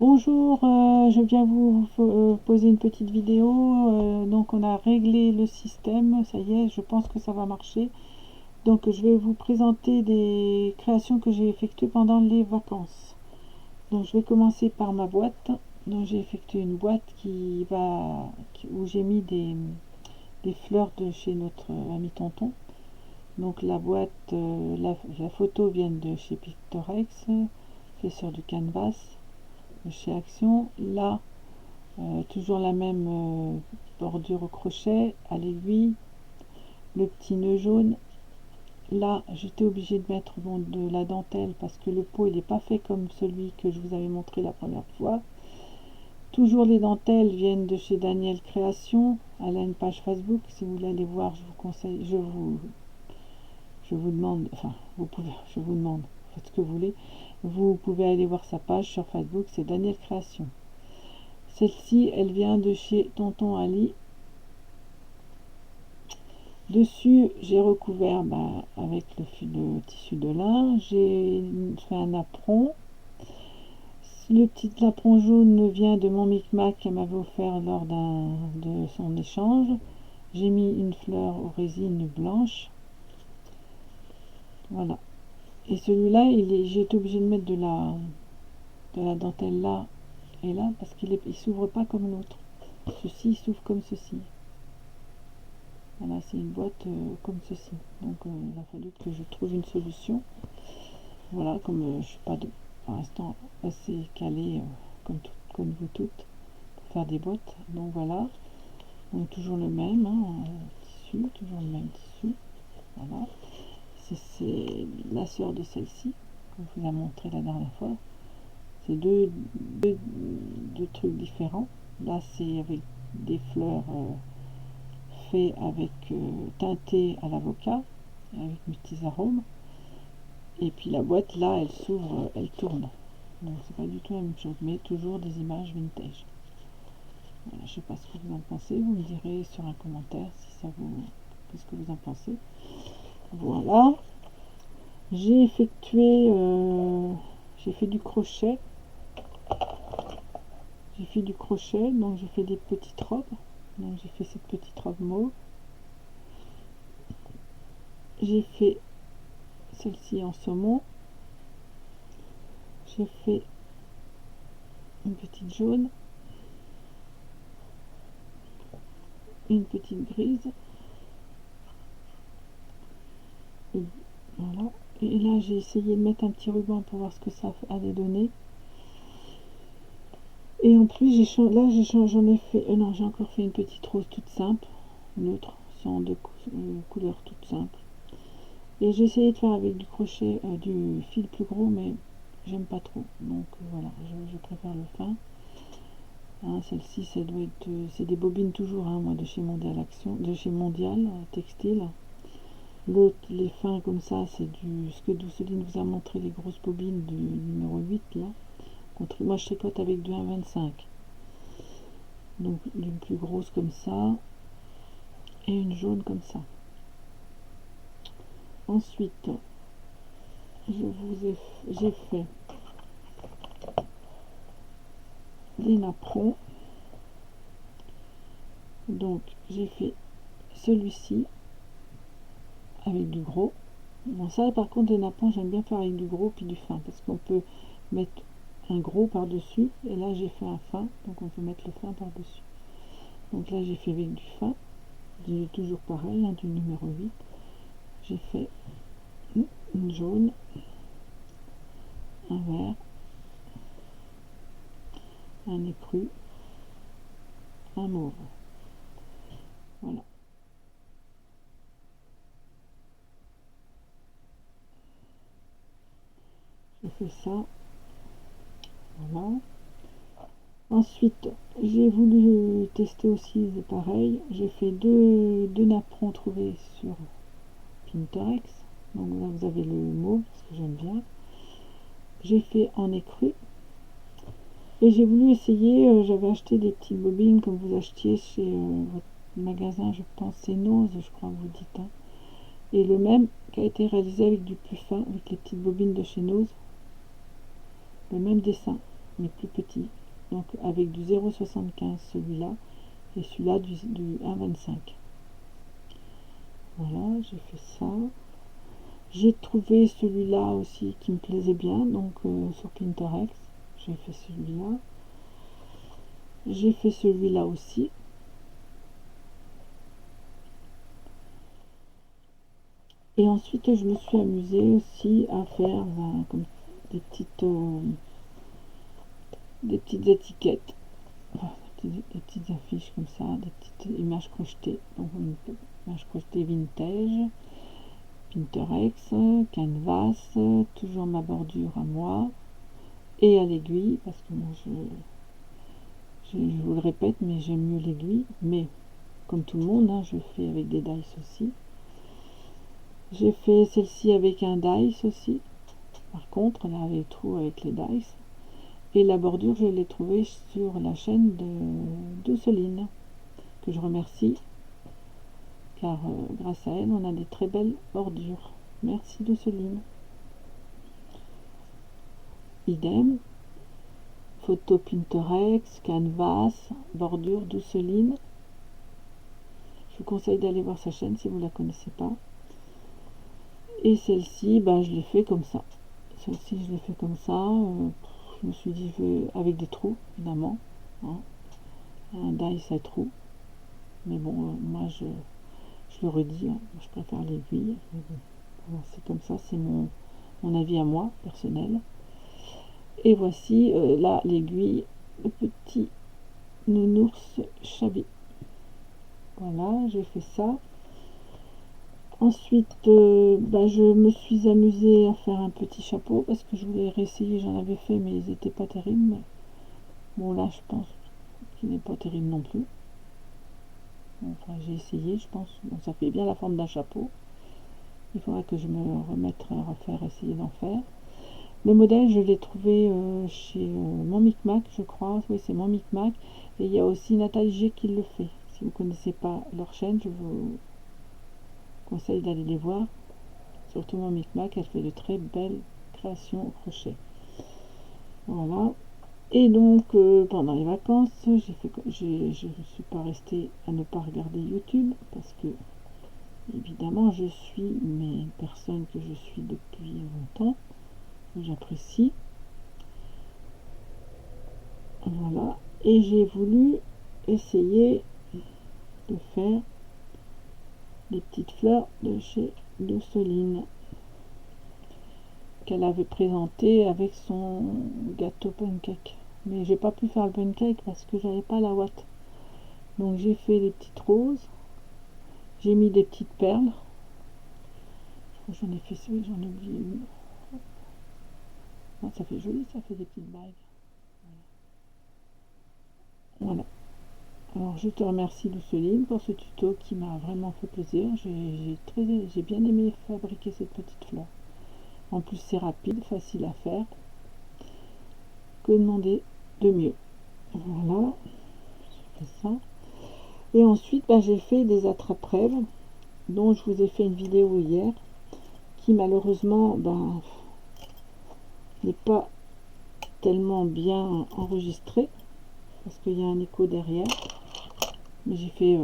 Bonjour, je viens vous poser une petite vidéo. Donc on a réglé le système, ça y est, je pense que ça va marcher. Donc je vais vous présenter des créations que j'ai effectuées pendant les vacances. Donc je vais commencer par ma boîte. Donc j'ai effectué une boîte où j'ai mis des fleurs de chez notre ami Tonton. Donc la boîte, la photo vient de chez Pictorex, fait sur du canvas de chez Action. Là, toujours la même bordure au crochet, à l'aiguille, le petit nœud jaune. Là, j'étais obligée de mettre de la dentelle parce que le pot il n'est pas fait comme celui que je vous avais montré la première fois. Toujours les dentelles viennent de chez Daniel Création. Elle a une page Facebook. Si vous voulez aller voir, je vous conseille, je vous demande, enfin, vous pouvez, je vous demande, faites ce que vous voulez. Vous pouvez aller voir sa page sur Facebook, c'est Daniel Création. Celle-ci, elle vient de chez Tonton Ali. Dessus, j'ai recouvert avec le tissu de lin. J'ai fait un apron. Le petit apron jaune vient de mon micmac qu'elle m'avait offert lors de son échange. J'ai mis une fleur aux résines blanches. Voilà. Et celui-là, j'ai été obligée de mettre de la dentelle là et là parce qu'il ne s'ouvre pas comme l'autre. Ceci s'ouvre comme ceci. Voilà, c'est une boîte comme ceci. Donc il a fallu que je trouve une solution. Voilà, comme je ne suis pas pour l'instant assez calée comme vous toutes pour faire des boîtes. Donc voilà, donc toujours le même tissu, toujours le même tissu. Voilà, c'est la sœur de celle-ci que je vous ai montré la dernière fois. C'est deux trucs différents. Là c'est avec des fleurs fait avec teinté à l'avocat avec mes petits arômes. Et puis la boîte là, elle s'ouvre, elle tourne. Donc c'est pas du tout la même chose, mais toujours des images vintage. Voilà, je sais pas ce que vous en pensez, vous me direz sur un commentaire si ça vous, qu'est-ce que vous en pensez. Voilà, j'ai effectué, j'ai fait du crochet. Donc j'ai fait des petites robes. Donc j'ai fait cette petite robe mauve. J'ai fait celle-ci en saumon. J'ai fait une petite jaune, une petite grise. Et voilà. Et là j'ai essayé de mettre un petit ruban pour voir ce que ça allait donner. Et en plus j'en ai fait, non, j'ai encore fait une petite rose toute simple, neutre, sans de couleurs toutes simples. Et j'ai essayé de faire avec du crochet, du fil plus gros, mais j'aime pas trop. Donc voilà, je préfère le fin. Hein, celle-ci, ça doit être, c'est des bobines toujours, hein, moi, de chez Mondial Action, de chez Mondial Textile. L'autre, les fins comme ça, c'est ce que Douceline vous a montré, les grosses bobines du numéro 8 là. Moi je tricote avec du 1,25. Donc une plus grosse comme ça et une jaune comme ça. Ensuite, j'ai fait des napperons. Donc j'ai fait celui-ci avec du gros. Bon, ça par contre, des napperons, j'aime bien faire avec du gros puis du fin parce qu'on peut mettre un gros par dessus, et là j'ai fait un fin, donc on peut mettre le fin par dessus. Donc là j'ai fait avec du fin, toujours pareil, hein, du numéro 8. J'ai fait une jaune, un vert, un écru, un mauve. Voilà. J'ai fait ça. Voilà. Ensuite, j'ai voulu tester aussi, c'est pareil. J'ai fait deux napperons trouvés sur Pinterest. Donc là, vous avez le mauve, parce que j'aime bien. J'ai fait en écru. Et j'ai voulu essayer, j'avais acheté des petites bobines comme vous achetiez chez votre magasin, je pense, c'est Nose, je crois que vous dites. Hein. Et le même qui a été réalisé avec du plus fin, avec les petites bobines de chez Nose. Le même dessin. mais plus petit, donc avec du 0,75 celui-là, et celui-là du 1,25. Voilà, j'ai fait ça. J'ai trouvé celui-là aussi qui me plaisait bien, donc sur Pinterest, j'ai fait celui-là. J'ai fait celui-là aussi. Et ensuite, je me suis amusée aussi à faire comme des petites étiquettes, enfin, des petites affiches comme ça, des petites images crochetées. Donc, une image crochetée vintage, Pinterest, Canvas, toujours ma bordure à moi, et à l'aiguille, parce que moi, je vous le répète, mais j'aime mieux l'aiguille, mais comme tout le monde, hein, je fais avec des dice aussi. J'ai fait celle-ci avec un dice aussi. Par contre, là, les trous avec les dice. Et la bordure, je l'ai trouvée sur la chaîne de Douceline, que je remercie, car grâce à elle, on a des très belles bordures. Merci Douceline. Idem, photo Pinterest, Canvas, bordure Douceline. Je vous conseille d'aller voir sa chaîne si vous ne la connaissez pas. Et celle-ci, ben, je l'ai fait comme ça. Celle-ci, je l'ai fait comme ça. Je me suis dit, avec des trous, évidemment. Hein. Un dice à trous. Mais bon, moi, je le redis, hein, je préfère l'aiguille. Bon, c'est comme ça, c'est mon avis à moi, personnel. Et voici, là, l'aiguille, le petit nounours Chabi. Voilà, j'ai fait ça. Ensuite, je me suis amusée à faire un petit chapeau parce que je voulais réessayer, j'en avais fait mais ils n'étaient pas terribles. Bon là je pense qu'il n'est pas terrible non plus. Enfin j'ai essayé, je pense. Bon, ça fait bien la forme d'un chapeau. Il faudra que je me remette à refaire, essayer d'en faire. Le modèle je l'ai trouvé chez Mon Micmac je crois. Oui c'est Mon Micmac. Et il y a aussi Nathalie G qui le fait. Si vous ne connaissez pas leur chaîne, je vous conseille d'aller les voir. Surtout Mon Micmac, elle fait de très belles créations au crochet. Voilà. Et donc pendant les vacances, je ne suis pas restée à ne pas regarder YouTube parce que évidemment je suis une personne que je suis depuis longtemps, que j'apprécie. Voilà. Et j'ai voulu essayer de faire des petites fleurs de chez Douceline qu'elle avait présenté avec son gâteau pancake. Mais j'ai pas pu faire le pancake parce que j'avais pas la ouate. Donc j'ai fait des petites roses. J'ai mis des petites perles. Je crois que j'en ai fait celui, j'en ai oublié une. Ah, ça fait joli, ça fait des petites bagues. Voilà. Alors je te remercie Douceline pour ce tuto qui m'a vraiment fait plaisir. J'ai bien aimé fabriquer cette petite fleur. En plus c'est rapide, facile à faire. Que demander de mieux? Voilà, j'ai fait ça. Et ensuite j'ai fait des attrape-rêves dont je vous ai fait une vidéo hier qui malheureusement n'est pas tellement bien enregistrée parce qu'il y a un écho derrière. Mais j'ai fait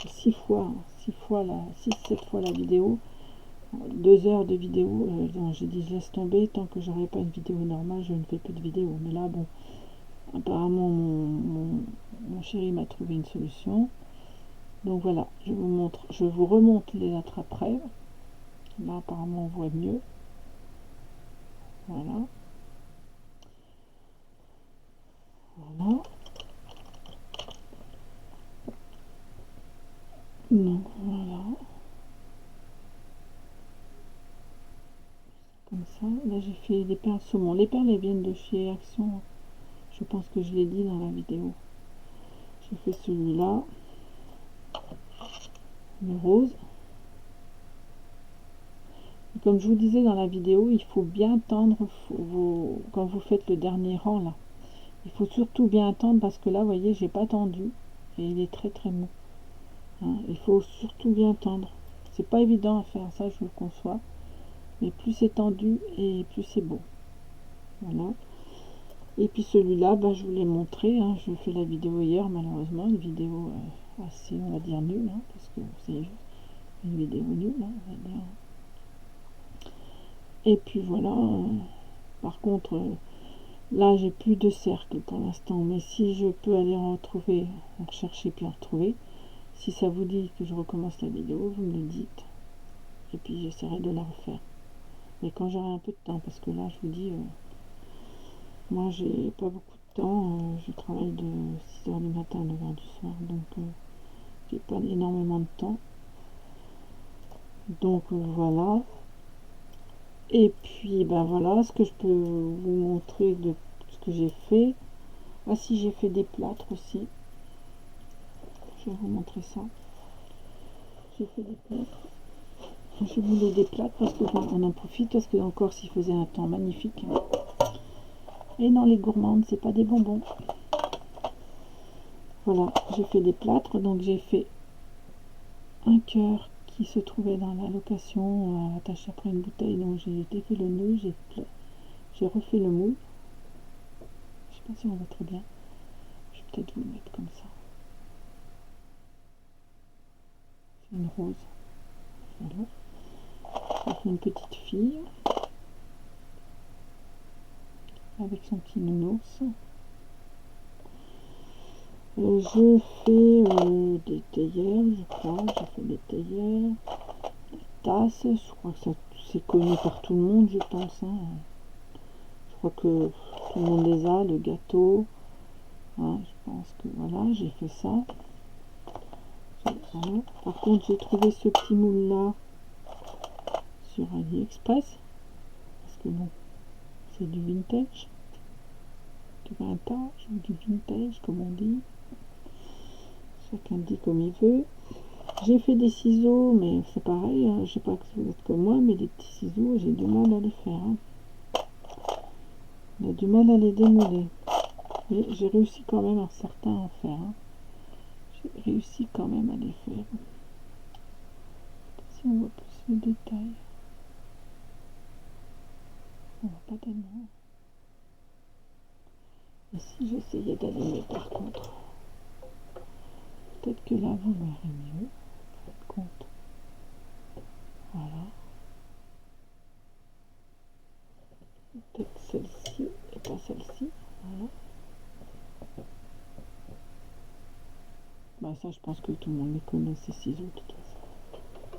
6 fois, 7 fois la vidéo, 2 heures de vidéo. Donc j'ai dit je laisse tomber, tant que j'aurai pas une vidéo normale, je ne fais plus de vidéo. Mais là bon, apparemment mon chéri m'a trouvé une solution. Donc voilà, je vous remonte les attrape-rêves. Là apparemment on voit mieux. Voilà. Voilà. Donc voilà. Comme ça. Là j'ai fait des perles saumon. Les perles elles viennent de chez Action. Je pense que je l'ai dit dans la vidéo. J'ai fait celui-là. Le rose. Et comme je vous disais dans la vidéo, il faut bien tendre quand vous faites le dernier rang là. Il faut surtout bien tendre parce que là, vous voyez, j'ai pas tendu et il est très très mou. Hein, il faut surtout bien tendre. C'est pas évident à faire ça, je le conçois. Mais plus c'est tendu et plus c'est beau. Voilà. Et puis celui-là, bah, je vous l'ai montré, hein, je fais la vidéo hier, malheureusement, une vidéo assez, on va dire, nulle, hein, parce que c'est une vidéo nulle, hein, on va dire. Et puis voilà, par contre, là j'ai plus de cercle pour l'instant, mais si je peux aller en retrouver, en rechercher puis en retrouver, si ça vous dit que je recommence la vidéo, vous me le dites, et puis j'essaierai de la refaire. Mais quand j'aurai un peu de temps, parce que là je vous dis, moi j'ai pas beaucoup de temps, je travaille de 6 h du matin à 9 h du soir, donc j'ai pas énormément de temps. Donc voilà. Et puis ben voilà ce que je peux vous montrer de ce que j'ai fait. Ah si, j'ai fait des plâtres aussi. Je vais vous montrer ça. J'ai fait des plâtres. Je voulais des plâtres parce que on en profite parce que encore s'il faisait un temps magnifique. Et non, les gourmandes, c'est pas des bonbons. Voilà, j'ai fait des plâtres, donc j'ai fait un cœur qui se trouvait dans la location attaché après une bouteille, donc j'ai défait le nœud, j'ai refait le moule. Je sais pas si on voit très bien. Je vais peut-être vous le mettre comme ça. C'est une rose. Voilà. J'ai fait une petite fille avec son petit nounours. J'ai fait des théières, je crois. J'ai fait des théières, des tasses. Je crois que c'est connu par tout le monde, je pense. Hein. Je crois que tout le monde les a, le gâteau. Hein, je pense que voilà, j'ai fait ça. Voilà. Par contre, j'ai trouvé ce petit moule là sur AliExpress. Parce que bon, c'est du vintage. Du vintage ou du vintage, comme on dit. Chacun dit comme il veut. J'ai fait des ciseaux, mais c'est pareil, hein, je sais pas si vous êtes comme moi, mais les petits ciseaux, j'ai du mal à les faire. Hein. On a du mal à les démêler. Mais j'ai réussi quand même à certains à en faire. Hein. J'ai réussi quand même à les faire. Si on voit plus le détail. On voit pas tellement. Et si j'essayais d'allumer par contre, peut-être que là vous verrez mieux. Compte. Voilà. Peut-être celle-ci et pas celle-ci. Voilà. Bah ça je pense que tout le monde les connaît ces ciseaux de toute façon.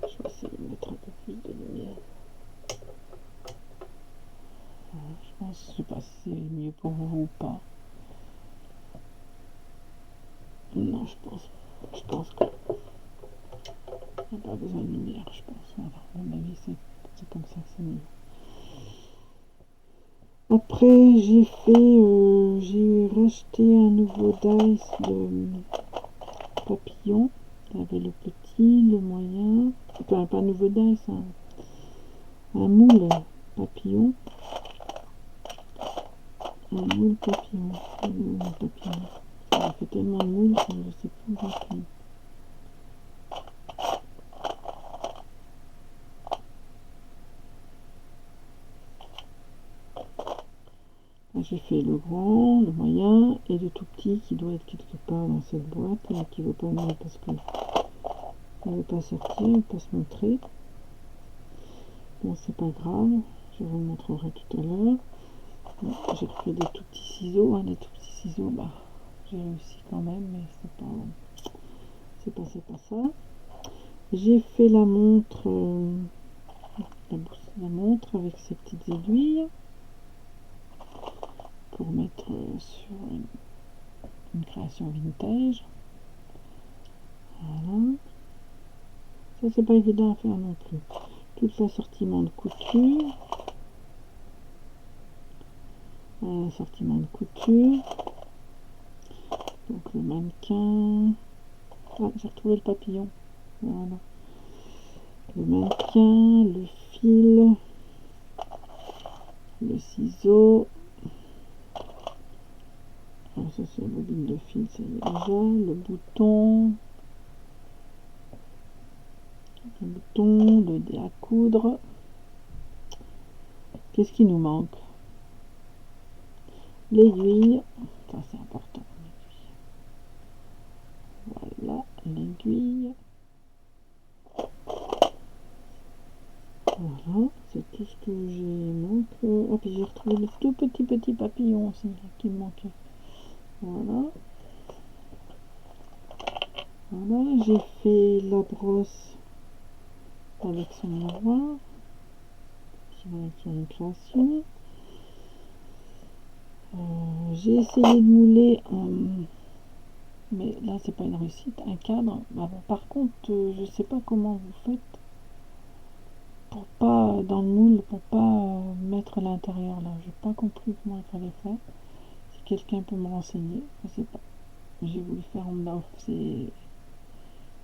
Je vais essayer de mettre un peu plus de lumière. Voilà, je pense, je sais pas si c'est mieux pour vous ou pas. Non, je pense que il n'y a pas besoin de lumière, je pense. Voilà, à mon avis, c'est comme ça que c'est mieux. Après, j'ai racheté un nouveau dice de papillon. Il y avait le petit, le moyen, enfin pas un nouveau dice, un moule papillon. Un moule papillon. Un moule papillon. Ça fait tellement de moules que je ne sais plus où j'ai. J'ai fait le grand, le moyen et le tout petit qui doit être quelque part dans cette boîte et qui ne veut pas venir parce que il ne veut pas sortir, il ne veut pas se montrer. Bon, c'est pas grave, je vous le montrerai tout à l'heure. Bon, j'ai fait des tout petits ciseaux, hein, les tout petits ciseaux, bah j'ai réussi quand même, mais c'est pas ça. J'ai fait la montre, la montre avec ses petites aiguilles pour mettre sur une création vintage. Voilà. Ça c'est pas évident à faire non plus. Tout l'assortiment de couture. Assortiment de couture. Donc le mannequin. Ah, j'ai retrouvé le papillon. Voilà. Le mannequin, le fil, le ciseau. Alors ça c'est la bobine de fil, ça y est déjà. Le dé à coudre. Qu'est-ce qui nous manque? l'aiguille, ça c'est important, voilà l'aiguille, voilà, c'est tout ce que j'ai. Donc hop, j'ai retrouvé le tout petit papillon aussi qui me manquait. Voilà, voilà, j'ai fait la brosse avec son miroir qui va être une création. J'ai essayé de mouler mais là c'est pas une réussite, un cadre. Bah, bon, par contre je sais pas comment vous faites pour pas dans le moule, pour pas mettre l'intérieur là, j'ai pas compris comment il fallait faire. Si quelqu'un peut me renseigner, je sais pas. J'ai voulu faire en off, c'est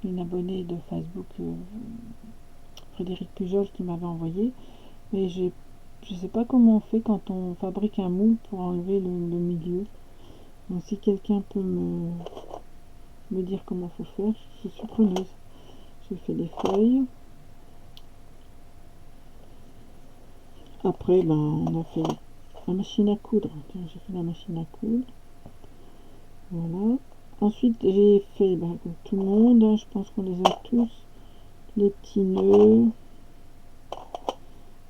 une abonnée de Facebook, Frédéric Pujol, qui m'avait envoyé, mais je sais pas comment on fait quand on fabrique un moule pour enlever le milieu. Donc si quelqu'un peut me dire comment faut faire, je suis preneuse. J'ai fait les feuilles. Après, ben, on a fait la machine à coudre. J'ai fait la machine à coudre. Voilà. Ensuite, j'ai fait, ben, comme tout le monde, hein, je pense qu'on les a tous, les petits nœuds.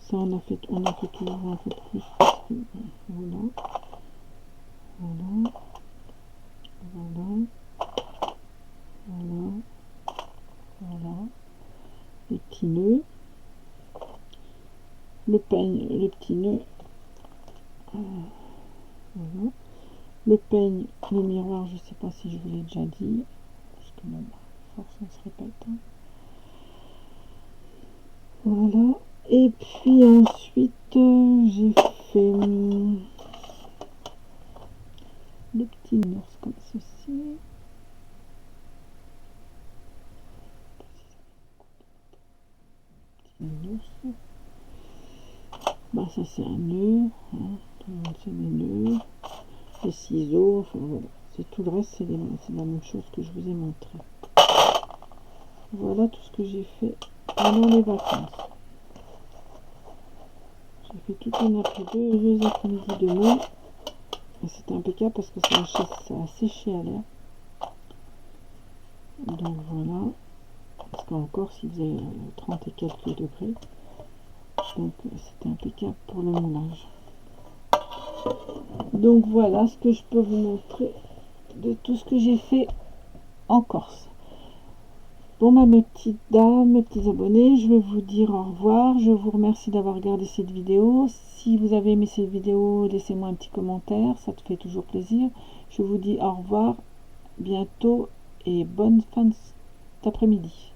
Ça, on a fait toujours un peu plus. Voilà. Voilà. Voilà. Voilà. Voilà. Les petits nœuds. Le peigne, les petits nœuds. Voilà. Le peigne, le miroir, je sais pas si je vous l'ai déjà dit. Parce que bon, force on se répète. Hein. Voilà. Et puis ensuite, j'ai fait le petit ours comme ceci. Petit ours. Bah ça c'est un nœud. Hein. C'est des nœuds. Les ciseaux. Enfin voilà. C'est tout le reste, c'est la même chose que je vous ai montré. Voilà tout ce que j'ai fait pendant les vacances. J'ai fait tout un après deux après-midi de moule. Et c'était impeccable parce que ça a séché à l'air. Donc voilà. Parce qu'encore s'il faisait 30 et quelques degrés. Donc c'était impeccable pour le moulage. Donc voilà ce que je peux vous montrer de tout ce que j'ai fait en Corse. Bon bah mes petites dames, mes petits abonnés, je vais vous dire au revoir. Je vous remercie d'avoir regardé cette vidéo. Si vous avez aimé cette vidéo, laissez-moi un petit commentaire, ça te fait toujours plaisir. Je vous dis au revoir, bientôt et bonne fin d'après-midi.